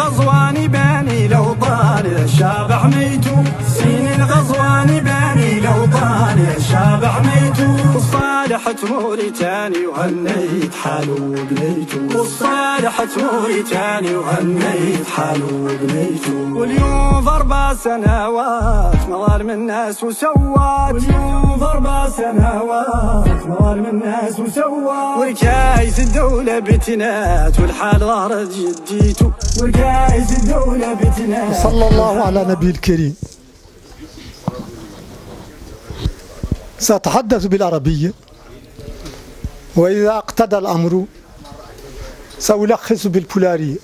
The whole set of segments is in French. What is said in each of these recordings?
الغزواني باني لوطان الشاب حميتو، سين الغزواني باني لوطان الشاب حميتو، والصالح تموريتاني وهنيت حالو وبنيتو، والصالح تموريتاني وهنيت حالو وبنيتو، واليوم ضربة سنوات مظالم الناس وسوات، واليوم ضربة سنوات مظالم الناس وسوات، وركايز الدولة بتنات والحال ظهرت جديتو، وركايز الدولة بتنات. صلى الله على نبي الكريم. سأتحدث بالعربية، وإذا اقتضى الأمر سألخص بالبولارية.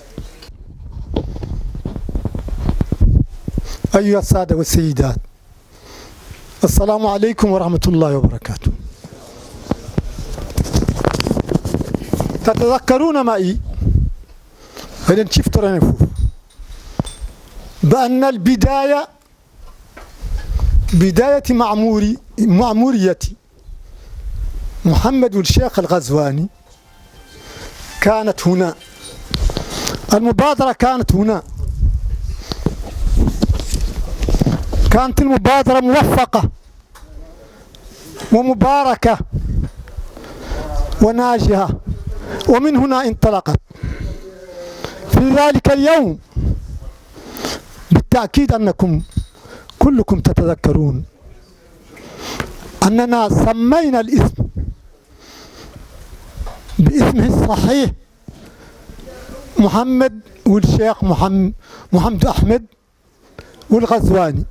أيها السادة والسيدات، السلام عليكم ورحمة الله وبركاته. تتذكرون معي هل شفتوا بأن البداية بداية معمورية محمد الشيخ الغزواني كانت هنا، المبادرة كانت هنا، كانت المبادرة موفقة ومباركة وناجحة، ومن هنا انطلقت. في ذلك اليوم بالتأكيد أنكم كلكم تتذكرون أننا سمينا الاسم باسمه الصحيح محمد والشيخ محمد أحمد والغزواني.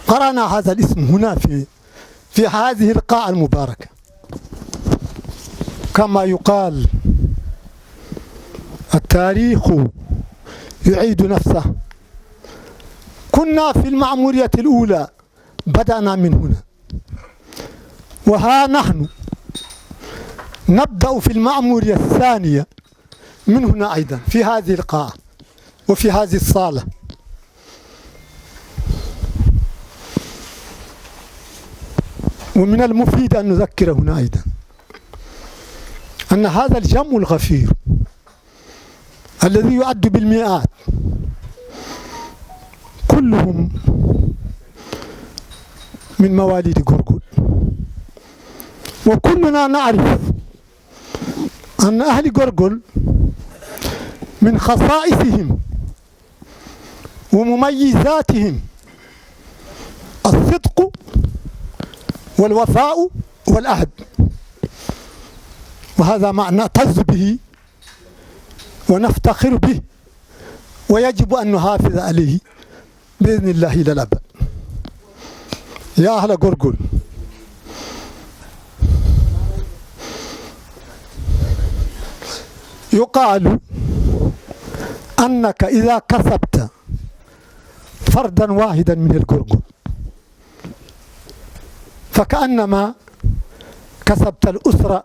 قرأنا هذا الاسم هنا في هذه القاعة المباركة. كما يقال التاريخ يعيد نفسه، كنا في المعمورية الأولى بدأنا من هنا، وها نحن نبدأ في المعمورية الثانية من هنا أيضا، في هذه القاعة وفي هذه الصالة. ومن المفيد أن نذكر هنا أيضا أن هذا الجمع الغفير الذي يعد بالمئات كلهم من مواليد قرقل، وكلنا نعرف أن أهل قرقل من خصائصهم ومميزاتهم الصدق والوفاء والعهد، وهذا ما نعتز به ونفتخر به، ويجب أن نحافظ عليه بإذن الله إلى الأبد. يا أهل قرقل، يقال أنك إذا كسبت فردا واحدا من القرقل فكأنما كسبت الأسرة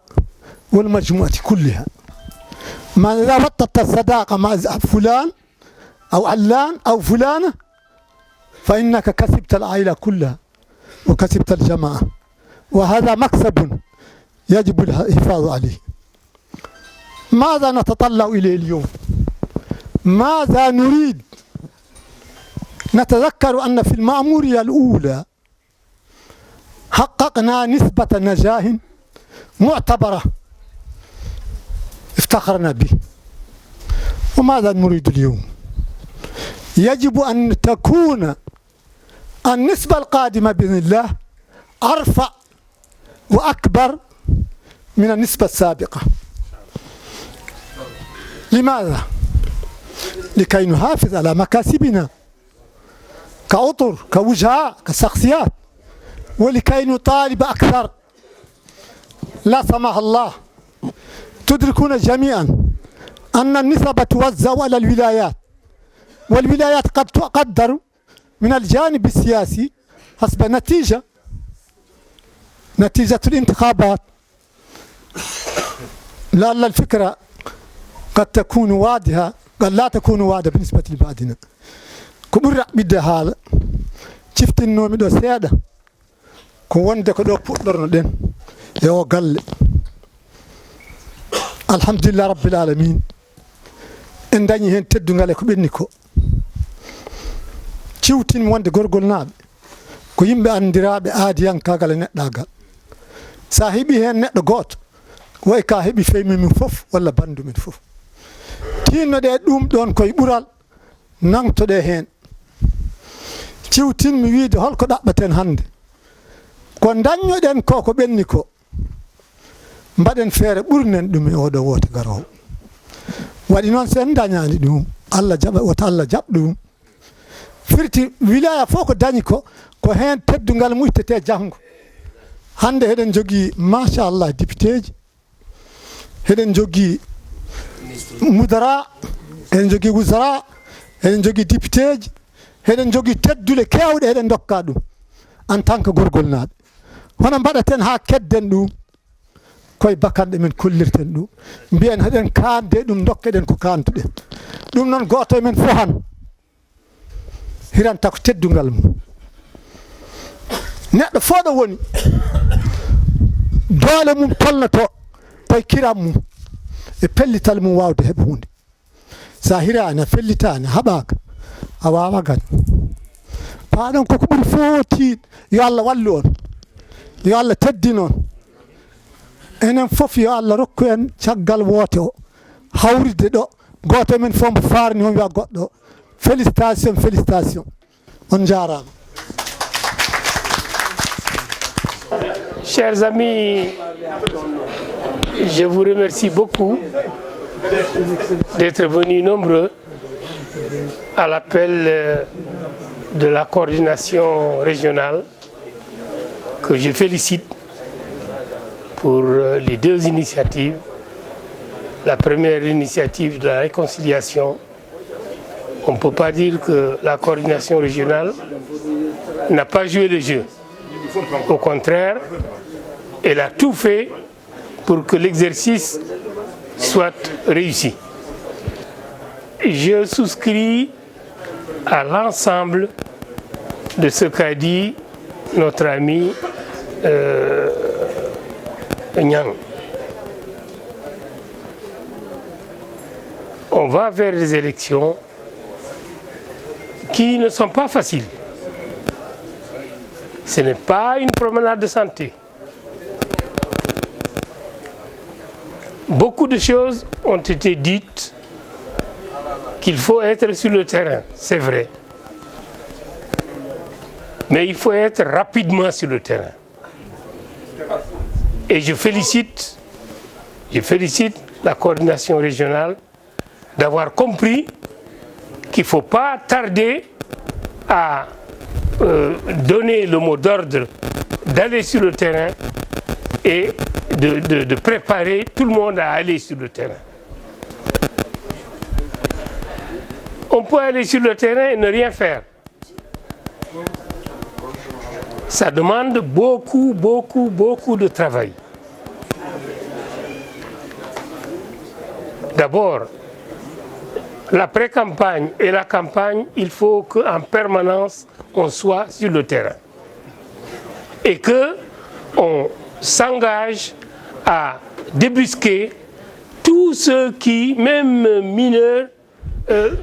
والمجموعة كلها. ما إذا وطدت الصداقة مع فلان أو علان أو فلانة فإنك كسبت العائلة كلها وكسبت الجماعة، وهذا مكسب يجب الحفاظ عليه. ماذا نتطلع إليه اليوم؟ ماذا نريد؟ نتذكر أن في المعمورية الأولى حققنا نسبة نجاح معتبرة افتخرنا به. وماذا نريد اليوم؟ يجب أن تكون النسبة القادمة بإذن الله أرفع وأكبر من النسبة السابقة. لماذا؟ لكي نحافظ على مكاسبنا كأطر كوجهاء كشخصيات، ولكي نطالب أكثر. لا سمح الله تدركون جميعا أن النسب توزع على الولايات، والولايات قد تقدر من الجانب السياسي حسب نتيجة الانتخابات. لعل الفكرة قد تكون واضحة، قد لا تكون واضحة بالنسبة لبعضنا. كبر بدي هذا شفت إنه مدو سيادة كون ده كده بقدرنا دين يو قال الحمد لله رب العالمين en dañi hen teddungal e ko ɓenni ko ciwtin wonde gorgol naaɓe ko yimɓe andiraɓe aadiyankagal e neɗɗagal sa heeɓi hen neɗɗo goto way ka heeɓi feymi min fof walla bandu men fof tinnoɗe ɗum ɗon koye ɓural nangtoɗe hen ciwtinmi wiide holko ɗaɓɓaten hande ko daññoɗen ko ɓenni ko mbaɗen feere ɓurnen ɗum e oɗo woto garowo waɗi noon sen dañani ɗum Allah jaɓa woto Allah jaɓ ɗum firti wilaya fof ko dañi ko hen teddungal muytete janggo hande heɗen jogui machallah député ji heɗen jogui mudara eɗen jogui wusara eɗen jogui député ji heɗen jogui teddule kewɗe eɗen dokka ɗum en tant que gorgol naaɓe hono mbaɗaten ha kedden ɗum koye bakanɗe men kollirten ɗum mbiyen heɗen kande ɗum dokkeɗen ko kantuɗen ɗum noon goto men fof han hiranta ko teddungal mum neɗɗo fof ɗo woni doole mum tolnoto koye kiram mum e pellital mum wawde heɓe hunde sa hirani a fellitani haɓaka a wawa gan paɗon koko ɓuuri footi yo Allah wallu on yo Allah teddin on enen fof yo Allah rokku en caggal woote o hawride ɗo goto men fof mbo farni on wiya goɗɗo félicitation félicitation on jarama. Chers amis, je vous remercie beaucoup d'être venus nombreux à l'appel de la coordination régionale que je félicite pour les deux initiatives. La première initiative de la réconciliation, on ne peut pas dire que la coordination régionale n'a pas joué le jeu. Au contraire, elle a tout fait pour que l'exercice soit réussi. Je souscris à l'ensemble de ce qu'a dit notre ami Nyang. On va vers des élections qui ne sont pas faciles. Ce n'est pas une promenade de santé. Beaucoup de choses ont été dites qu'il faut être sur le terrain, c'est vrai. Mais il faut être rapidement sur le terrain. Et je félicite la coordination régionale d'avoir compris qu'il ne faut pas tarder à donner le mot d'ordre, d'aller sur le terrain et de préparer tout le monde à aller sur le terrain. On peut aller sur le terrain et ne rien faire. Ça demande beaucoup de travail. D'abord, la pré-campagne et la campagne, il faut qu'en permanence, on soit sur le terrain. Et qu'on s'engage à débusquer tous ceux qui, même mineurs,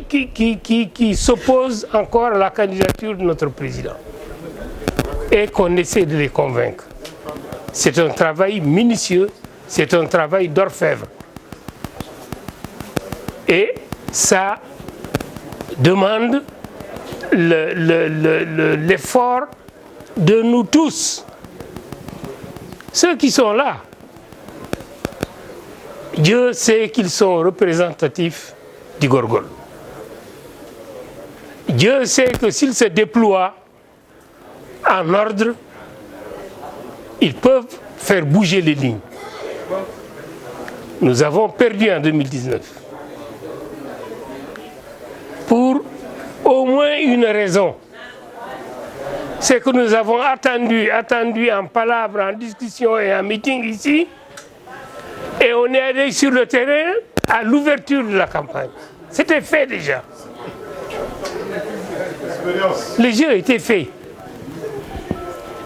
qui s'opposent encore à la candidature de notre président. Et qu'on essaie de les convaincre. C'est un travail minutieux, c'est un travail d'orfèvre. Et ça demande l'effort de nous tous. Ceux qui sont là, Dieu sait qu'ils sont représentatifs du Gorgol. Dieu sait que s'ils se déploient en ordre, ils peuvent faire bouger les lignes. Nous avons perdu en 2019. Pour au moins une raison. C'est que nous avons attendu en palabre, en discussion et en meeting ici, et on est allé sur le terrain à l'ouverture de la campagne. C'était fait déjà. Le jeu était fait.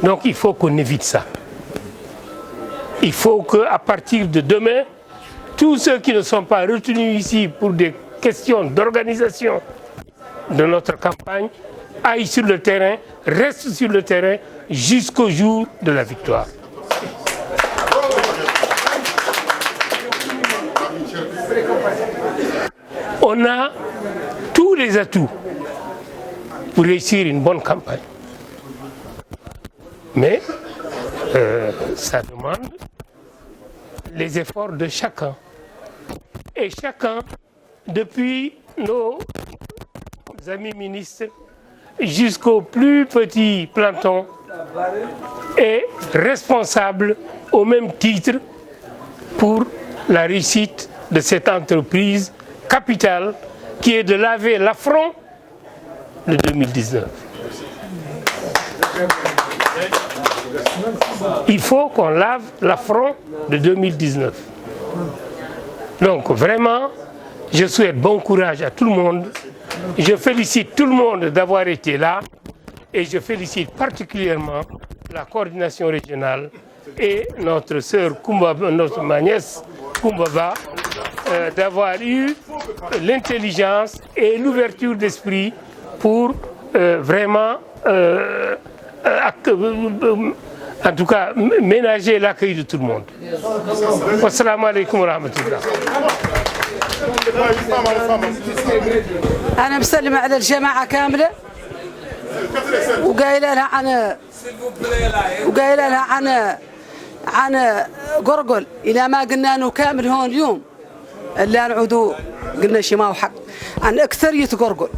Donc il faut qu'on évite ça. Il faut qu'à partir de demain, tous ceux qui ne sont pas retenus ici pour des question d'organisation de notre campagne aille sur le terrain, reste sur le terrain jusqu'au jour de la victoire. On a tous les atouts pour réussir une bonne campagne. Mais ça demande les efforts de chacun. Et chacun, depuis nos amis ministres jusqu'au plus petit planton, est responsable au même titre pour la réussite de cette entreprise capitale qui est de laver l'affront de 2019. Il faut qu'on lave l'affront de 2019. Donc vraiment, je souhaite bon courage à tout le monde. Je félicite tout le monde d'avoir été là et je félicite particulièrement la coordination régionale et notre sœur Kumbaba, ma nièce Kumbaba, d'avoir eu l'intelligence et l'ouverture d'esprit pour vraiment, en tout cas, ménager l'accueil de tout le monde. Wassalamu alaikum wa rahmatullah. أنا مسلمة على الجماعة كاملة وقايلة لها عن قرقل إلى ما قلنا أنه كامل هون اليوم اللي نعودوا قلنا شي ما هو حق عن أكثرية قرقل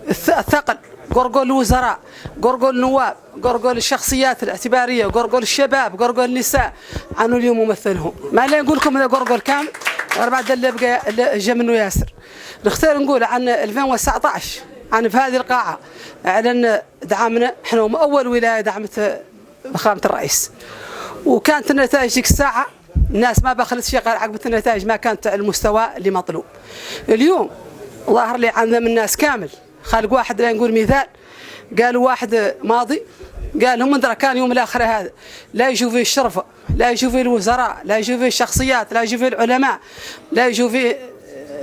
الثقل قرقل الوزراء قرقل النواب قرقل الشخصيات الاعتبارية قرقل الشباب قرقل النساء عنه اليوم ممثلهم ما لا نقول لكم هذا قرقل كامل بعد اللي بقى جا منه ياسر نختار نقول عن 2019 عن في هذه القاعة أعلن دعمنا احنا أول ولاية دعمت فخامة الرئيس وكانت النتائج ديك الساعة الناس ما بخلت شيء غير عقبة النتائج ما كانت على المستوى اللي مطلوب. اليوم ظاهر لي عندنا من الناس كامل خالق واحد لا نقول مثال قالوا واحد ماضي قال هم درا كان يوم الآخر هذا لا يجوا فيه الشرفة لا يجوا فيه الوزراء لا يجوا فيه الشخصيات لا يجوا فيه العلماء لا يجوا فيه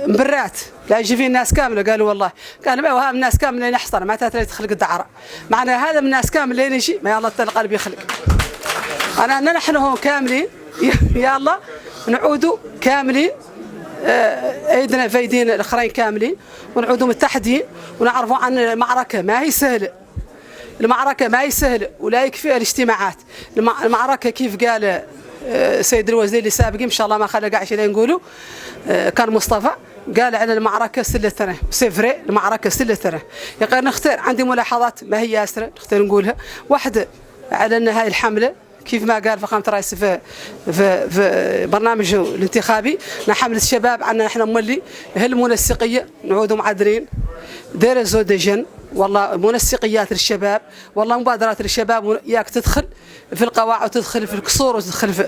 مبرات لا يجي فيه الناس كامله قالوا والله قال ما وهم الناس كامله نحصر ما تخلق الدعاره معنا هذا من الناس كامل اللي يجي ما يلا القلب يخلق انا نحن هون كاملين يا الله نعودوا كاملين ايدنا في ايدينا الاخرين كاملين ونعودوا متحدين ونعرفوا عن المعركه ما هي سهله المعركه ما هي سهله ولا يكفيها الاجتماعات المعركه كيف قال سيد الوزير اللي سابق ان شاء الله ما خلى قاعد شيء نقوله كان مصطفى قال على المعركه سلتنا سفري المعركه سلتنا يقول نختار عندي ملاحظات ما هي ياسره نختار نقولها واحده على ان هاي الحمله كيف ما قال فخامة الرئيس في برنامجه الانتخابي حملة الشباب عنا احنا مولي هالمنسقية نعودوا معذرين دير زودجن والله منسقيات للشباب والله مبادرات للشباب ياك تدخل في القواعد وتدخل في القصور وتدخل في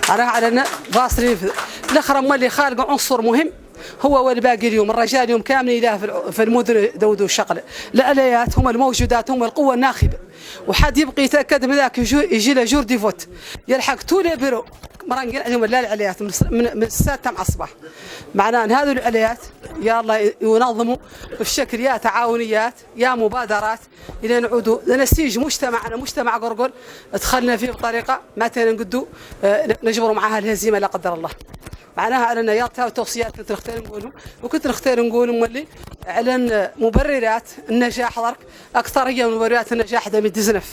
هذا على فاصلين الاخر مولي خالق عنصر مهم هو والباقي اليوم الرجال اليوم كامل إله في المدن دودو الشقلة الآليات هم الموجودات هم القوة الناخبة وحد يبقى يتأكد من ذاك يجي له جور ديفوت يلحق طول بيرو مرانقين عليهم لا العليات من الساعة مع الصباح معناه أن هذه العليات يا الله ينظموا في الشكل يا تعاونيات يا مبادرات إلى نعودوا لنسيج مجتمعنا مجتمع قرقل دخلنا فيه بطريقة ما تنقدوا نجبروا معها الهزيمة لا قدر الله معناها أن يعطيها توصيات كنت نختار نقولهم وكنت نختار نقول مولي على مبررات النجاح ضرك أكثرية من مبررات النجاح ده متزنف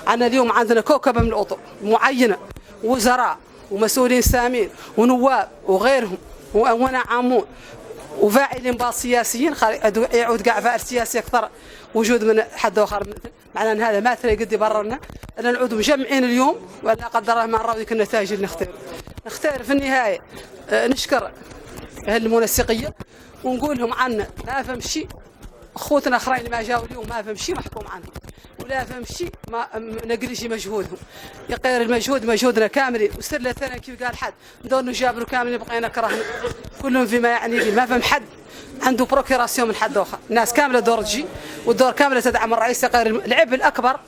عنا اليوم عندنا كوكبة من الأطر معينة وزراء ومسؤولين سامين ونواب وغيرهم ونعمون وفاعلين بعض السياسيين يعود قاع فاعل سياسي أكثر وجود من حد آخر معناه أن هذا ما ترى قد يبررنا أن نعود مجمعين اليوم ولا قدر الله ما نراو ذيك النتائج اللي نختار في النهاية نشكر المنسقية ونقول لهم عنا لا فهم شيء اخوتنا اخرين اللي ما جاوا اليوم ما فهم شيء محكوم عنهم ولا فهم شيء ما نقلش مجهودهم يقير المجهود مجهودنا كاملين وسر لنا كيف قال حد ندور نجابر كاملين بقينا كرهنا كلهم فيما يعني ما فهم حد عنده بروكيراسيون من حد اخر الناس كامله دور تجي والدور كامله تدعم الرئيس يقير العبء الاكبر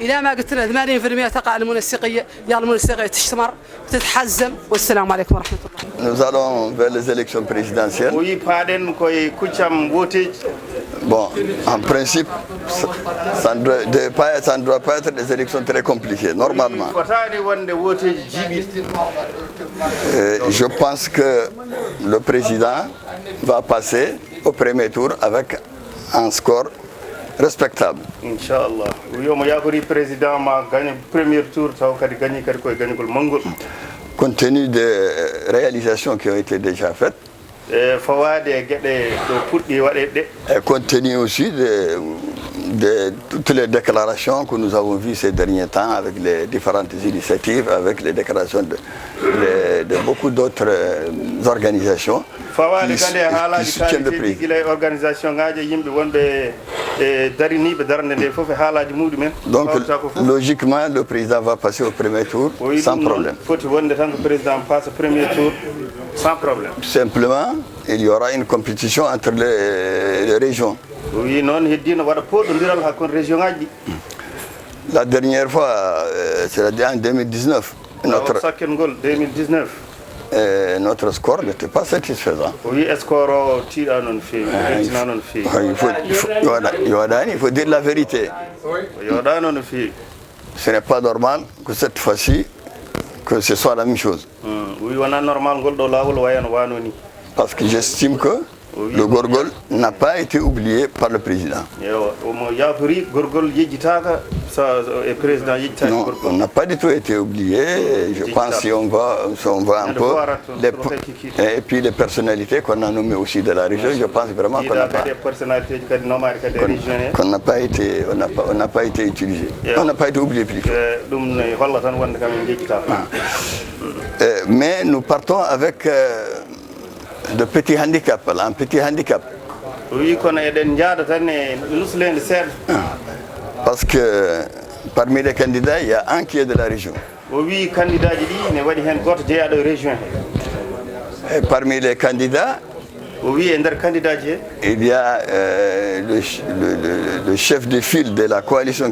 الى ما قلت له 80% تقع المنسقيه يا المنسقيه تشتمر تتحزم والسلام عليكم ورحمه الله. Nous allons vers les élections présidentielles. Oui, pardon, koy kucham voté. Bon, en principe, ça ne doit pas être des élections très compliquées, normalement. Je pense que le président va passer au premier tour avec un score respectable. Inch'Allah. Oui, président m'a gagné le premier tour, ça va gagner le mongol. Compte tenu des réalisations qui ont été déjà faites, et compte tenu aussi de toutes les déclarations que nous avons vues ces derniers temps avec les différentes initiatives, avec les déclarations de beaucoup d'autres organisations qui soutiennent le président. Donc logiquement, le président va passer au premier tour sans problème. Sans problème. Simplement, il y aura une compétition entre les régions. Oui, non, la dernière fois, c'est-à-dire en 2019, notre score n'était pas satisfaisant. Oui, il faut dire la vérité. Ce n'est pas normal que cette fois-ci, que ce soit la même chose. Parce que j'estime que le Gorgol n'a pas été oublié par le président. Non, on n'a pas du tout été oublié. Je pense si on va un peu. Et puis les personnalités qu'on a nommées aussi de la région, je pense vraiment qu'on n'a pas été utilisé. On n'a pas été oublié plutôt. Mais nous partons avec de petits handicaps, un petit handicap. Oui, parce que parmi les candidats, il y a un qui est de la région. Oui, candidat de région. Et parmi les candidats, oui, il y a le chef de file de la coalition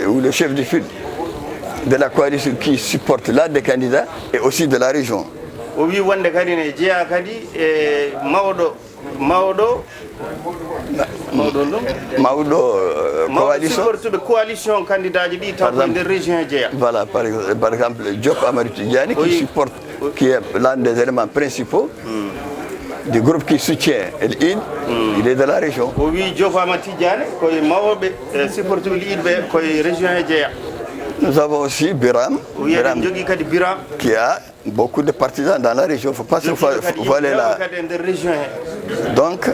ou le chef de file de la coalition qui supporte l'un des candidats et aussi de la région. Oui, wonde kadi ne jeya kadi e mawdo coalition candidat ji taw de région jeya. Voilà, par exemple Diop Amadou Tidiane qui supporte, qui est l'un des éléments principaux du groupe qui soutient l'ID, il est de la région. Oui, Diop Amadou Tidiane koy mawbe supporte l'ID be koy région jeya. Nous avons aussi Biram qui a beaucoup de partisans dans la région. Il ne faut pas se voiler là. Donc,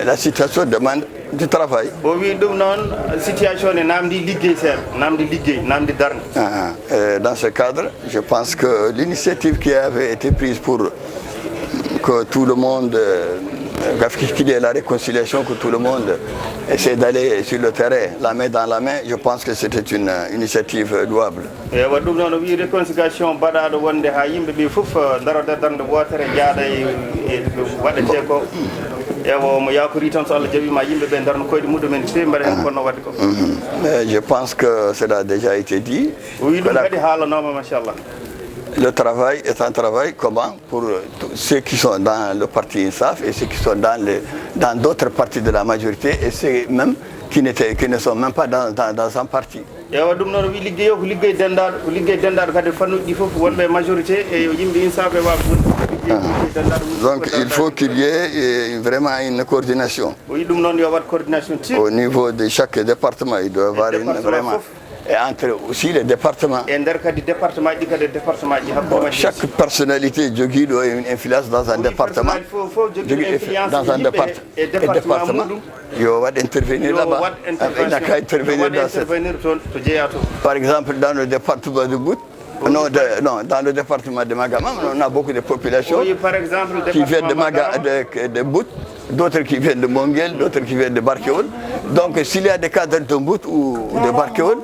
la situation demande du travail. Dans ce cadre, je pense que l'initiative qui avait été prise pour que tout le monde, qu'il y ait la réconciliation, que tout le monde essaie d'aller sur le terrain, la main dans la main, je pense que c'était une initiative louable. Je pense que cela a déjà été dit. Le travail est un travail comment pour ceux qui sont dans le parti INSAF et ceux qui sont dans d'autres partis de la majorité et ceux même qui ne sont même pas dans un parti. Donc il faut qu'il y ait vraiment une coordination. Au niveau de chaque département, il doit y avoir vraiment... Et entre aussi les départements. Chaque personnalité jogui doit une influence dans un département. Dans un département. Il va intervenir là-bas. Il n'a qu'à intervenir dans cette... Par exemple, dans le département de Bout, non, dans le département de Magamam, on a beaucoup de populations qui viennent de Bout, d'autres qui viennent de Monguel, d'autres qui viennent de Barkeol. Donc s'il y a des cadres de Bout ou de Barkeol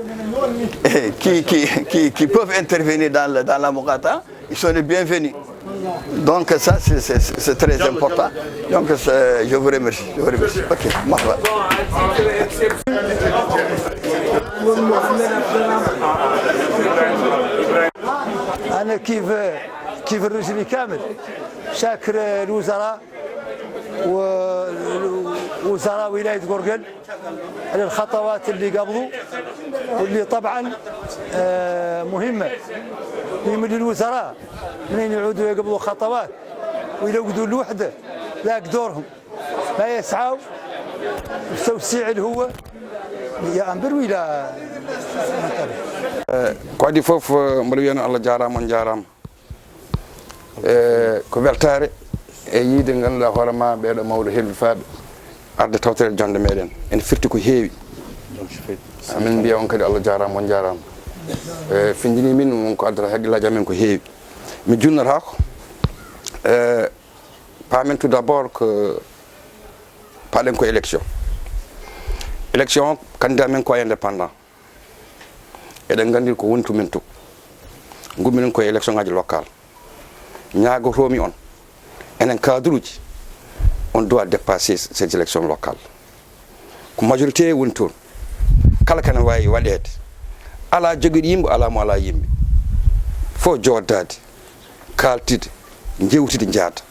qui peuvent intervenir dans la Mogata, ils sont les bienvenus. Donc ça, c'est très important. Donc je vous remercie. Ok, marhaba. أنا كيف الرجل كامل شاكر الوزراء ووزراء ولاية قرقل على الخطوات اللي قبلوا واللي طبعا مهمة. يمد الوزراء منين يعودوا يقبلوا خطوات ويلقدوا الوحدة لاق دورهم ما يسعوا التوسيع اللي هو يأمر ولا كودي فوف مروينا الله جارام ko weltare e yiide ganduɗa hoore ma ɓeeɗo mawɗo helbifaɓe arde tawtere jonde meɗen ene firti ko heewi amin mbiya on kadi Allah jarama on jarama findini min wonko addata haqqillaji amen ko heewi mi junnatako pamen tout d'abord que paɗen ko élection candidat men ko indépendant eɗen gandiri ko woni to min to gumminen koye élection ngaji local ñagotomi on enen cadre uji on doit dépasser ces élections locales ko majorité woni toon kala kene wawi waɗede ala joguiɗo yimɓe ala mo ala yimɓe fo joddade kaltide jewtide jaada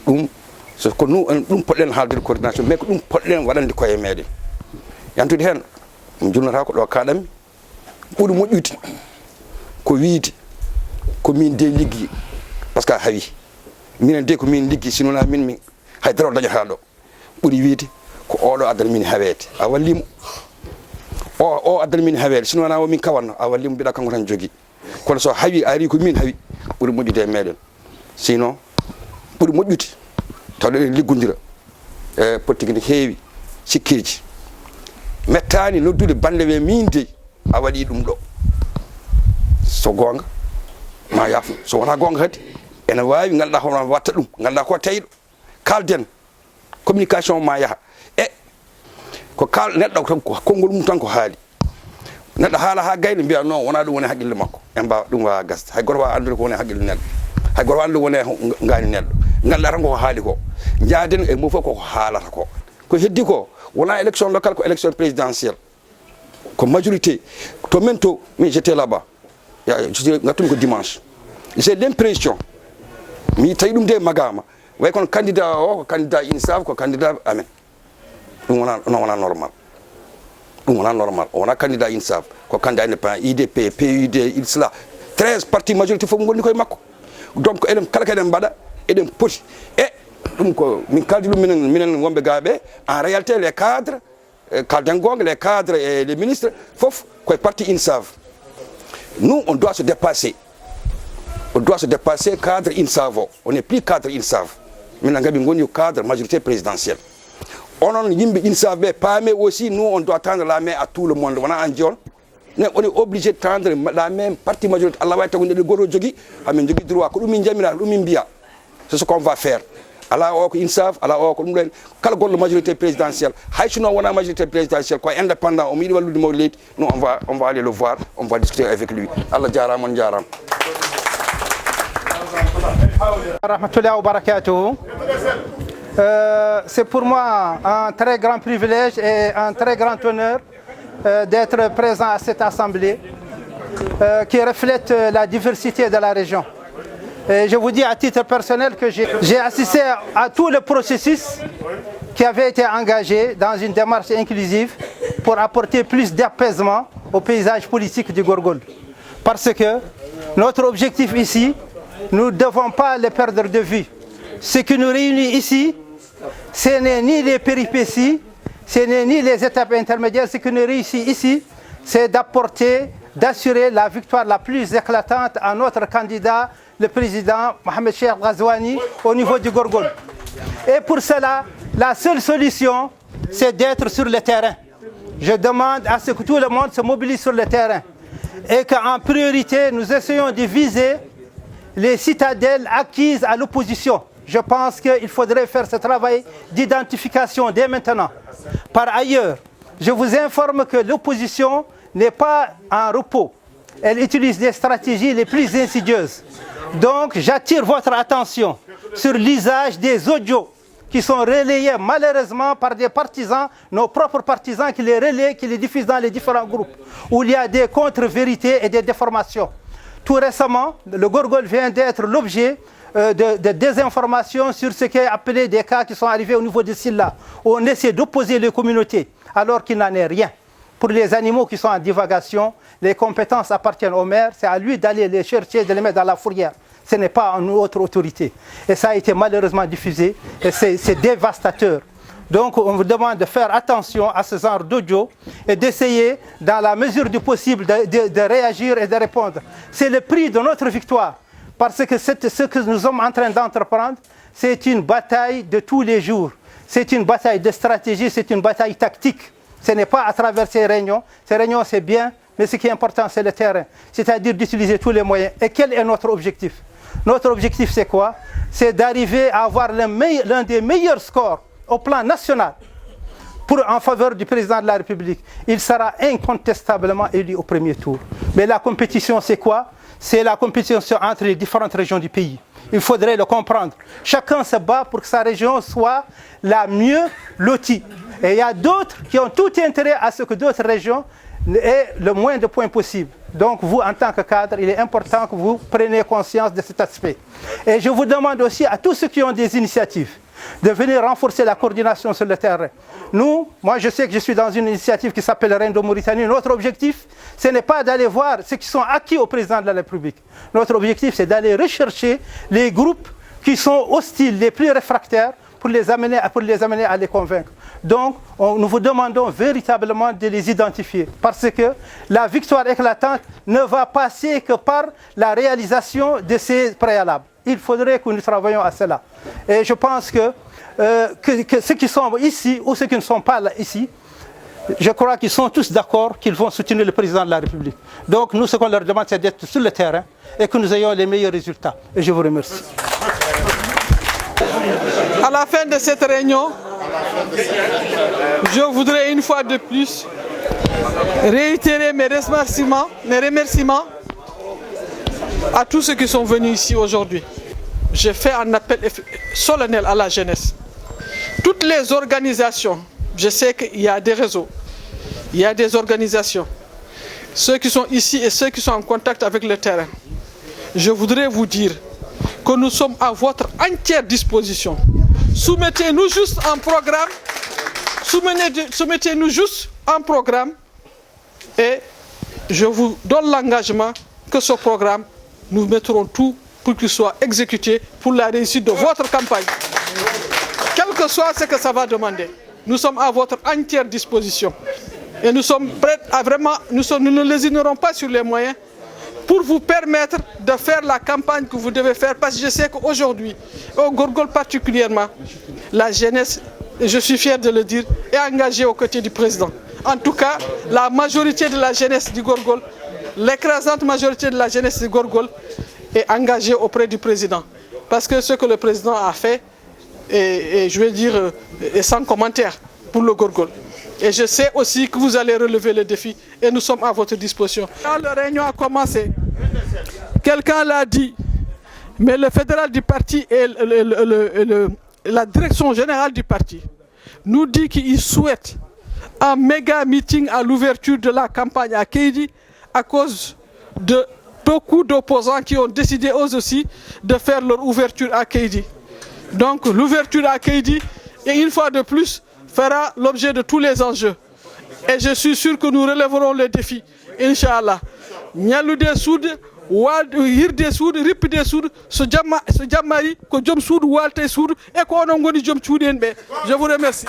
ɗum ko ɗum poɗɗen haaldude coordination mais ko ɗum poɗɗen waɗande koye meɗen yantude hen mi jurnata ko ɗo kaɗanmi ɓuuri moƴƴude ko wiide ko min de liggi par ce que a hawi minen de ko min liggi sinona min haydara o dañata ɗo ɓuuri wiide ko oɗo addana min hawede a wallimo o addana min hawede sinona o min kawanno a wallimo mbiɗa kanko tan jogui kono so hawi a ari ko min hawi ɓuuri moƴƴude e meɗen sinon ɓuuri moƴƴude tawɗo eɗen liggodira e politique ne heewi sikkirji mettani noddude bande ɓe min de a waɗi ɗum ɗo so gonga ma yaafo so wona gonga kadi ene wawi ganduɗa hono watta ɗum ganduɗa ko tawiɗo kalden communication ma yaaha e ko kal neɗɗo tan ko konngol mum tan ko haali neɗɗo haala ha gayna mbiya non wona ɗum woni haqqille makko en mbawa ɗum wawa gasde hay goto wawa andude ko woni haqqille neɗɗo hay goto wawa andude woni ngani neɗɗo ganduɗa tan koko haali ko jaaden e mo fof koko haalata ko heddi ko wona élection locale ko élection présidentielle ko majorité to men to min j'étais là-bas gatumi ko dimanche j'ai l'impression mi tawi ɗum de magama way kono candidat o ko candidat INSAF ko candidat amen ɗum wona normal o wona candidat INSAF ko candidat indépendant IDP PUD ISLA 13 parti majorité fof gonni koye makko donc eɗen kala keɗen mbaɗa eɗen poti e ɗum ko min kaldi ɗum minen wonɓe gaɓe en réalité les cadres kalden gonga les cadres et les ministres fof koye parti INSAF. Nous, on doit se dépasser. Cadre INSAV. On n'est plus cadre INSAV. Maintenant, on est cadre majorité présidentielle. On est INSAV, mais aussi, nous, on doit tendre la main à tout le monde. On est obligé de tendre la main partie majorité. C'est ce qu'on va faire. ala o ko INSAF ala o ko ɗum ɗen kala gollo majorité présidentielle hay sino wona majorité présidentielle ko indépendant o mi yiɗi wallude mo leydi nous on va aller le voir on va discuter avec lui Allah jarama on jarama rahmatullahi wa barakatuh. C'est pour moi un très grand privilège et un très grand honneur d'être présent à cette assemblée qui reflète la diversité de la région. Et je vous dis à titre personnel que j'ai assisté à tout le processus qui avait été engagé dans une démarche inclusive pour apporter plus d'apaisement au paysage politique du Gorgol. Parce que notre objectif ici, nous ne devons pas le perdre de vue. Ce qui nous réunit ici, ce n'est ni les péripéties, ce n'est ni les étapes intermédiaires. Ce qui nous réussit ici, c'est d'assurer la victoire la plus éclatante à notre candidat, le président Mohamed Cheikh Ghazouani, au niveau du Gorgol. Et pour cela, la seule solution, c'est d'être sur le terrain. Je demande à ce que tout le monde se mobilise sur le terrain. Et qu'en priorité, nous essayons de viser les citadelles acquises à l'opposition. Je pense qu'il faudrait faire ce travail d'identification dès maintenant. Par ailleurs, je vous informe que l'opposition n'est pas en repos. Elle utilise des stratégies les plus insidieuses. Donc j'attire votre attention sur l'usage des audios qui sont relayés malheureusement par des partisans, nos propres partisans qui les relaient, qui les diffusent dans les différents groupes, où il y a des contre-vérités et des déformations. Tout récemment, le Gorgol vient d'être l'objet de désinformation sur ce qui est appelé des cas qui sont arrivés au niveau de Silla, où on essaie d'opposer les communautés, alors qu'il n'en est rien. Pour les animaux qui sont en divagation, les compétences appartiennent au maire, c'est à lui d'aller les chercher, de les mettre dans la fourrière. Ce n'est pas une autre autorité. Et ça a été malheureusement diffusé, et c'est dévastateur. Donc on vous demande de faire attention à ce genre d'audio et d'essayer, dans la mesure du possible, de réagir et de répondre. C'est le prix de notre victoire. Parce que ce que nous sommes en train d'entreprendre, c'est une bataille de tous les jours. C'est une bataille de stratégie, c'est une bataille tactique. Ce n'est pas à travers ces réunions. Ces réunions, c'est bien, mais ce qui est important, c'est le terrain. C'est-à-dire d'utiliser tous les moyens. Et quel est notre objectif? Notre objectif, c'est quoi? C'est d'arriver à avoir l'un des meilleurs scores au plan national en faveur du président de la République. Il sera incontestablement élu au premier tour. Mais la compétition, c'est quoi? C'est la compétition entre les différentes régions du pays. Il faudrait le comprendre. Chacun se bat pour que sa région soit la mieux lotie. Et il y a d'autres qui ont tout intérêt à ce que d'autres régions aient le moins de points possible. Donc vous, en tant que cadre, il est important que vous preniez conscience de cet aspect. Et je vous demande aussi à tous ceux qui ont des initiatives de venir renforcer la coordination sur le terrain. Moi je sais que je suis dans une initiative qui s'appelle Rendo Mauritanie. Notre objectif, ce n'est pas d'aller voir ceux qui sont acquis au président de la République. Notre objectif, c'est d'aller rechercher les groupes qui sont hostiles, les plus réfractaires, pour les amener à les convaincre. Donc, nous vous demandons véritablement de les identifier, parce que la victoire éclatante ne va passer que par la réalisation de ces préalables. Il faudrait que nous travaillions à cela. Et je pense que ceux qui sont ici ou ceux qui ne sont pas là ici, je crois qu'ils sont tous d'accord qu'ils vont soutenir le président de la République. Donc nous, ce qu'on leur demande, c'est d'être sur le terrain et que nous ayons les meilleurs résultats. Et je vous remercie. À la fin de cette réunion, je voudrais une fois de plus réitérer mes remerciements à tous ceux qui sont venus ici aujourd'hui. J'ai fait un appel solennel à la jeunesse. Toutes les organisations, je sais qu'il y a des réseaux, il y a des organisations, ceux qui sont ici et ceux qui sont en contact avec le terrain. Je voudrais vous dire que nous sommes à votre entière disposition. Soumettez-nous juste un programme, soumettez-nous juste un programme et je vous donne l'engagement que ce programme, nous mettrons tout pour qu'il soit exécuté pour la réussite de votre campagne. Quel que soit ce que ça va demander, nous sommes à votre entière disposition. Et nous sommes prêts à vraiment, nous ne lésinerons pas sur les moyens pour vous permettre de faire la campagne que vous devez faire. Parce que je sais qu'aujourd'hui, au Gorgol particulièrement, la jeunesse, et je suis fier de le dire, est engagée aux côtés du président. En tout cas, la majorité de la jeunesse du Gorgol, l'écrasante majorité de la jeunesse du Gorgol est engagée auprès du président. Parce que ce que le président a fait, et je vais dire, est sans commentaire pour le Gorgol. Et je sais aussi que vous allez relever le défi et nous sommes à votre disposition. Quand la réunion a commencé, quelqu'un l'a dit, mais le fédéral du parti et la direction générale du parti nous dit qu'ils souhaitent un méga meeting à l'ouverture de la campagne à Kédi à cause de beaucoup d'opposants qui ont décidé eux aussi de faire leur ouverture à Kédi. Donc l'ouverture à Kédi, et une fois de plus, fera l'objet de tous les enjeux. Et je suis sûr que nous relèverons le défi, Inch'Allah. Nyalude Soud, Hirde Soud, Ripide Soud, ce Djamari, que Djom Soud, Walte Soud, et qu'on a Djom Chouden. Je vous remercie.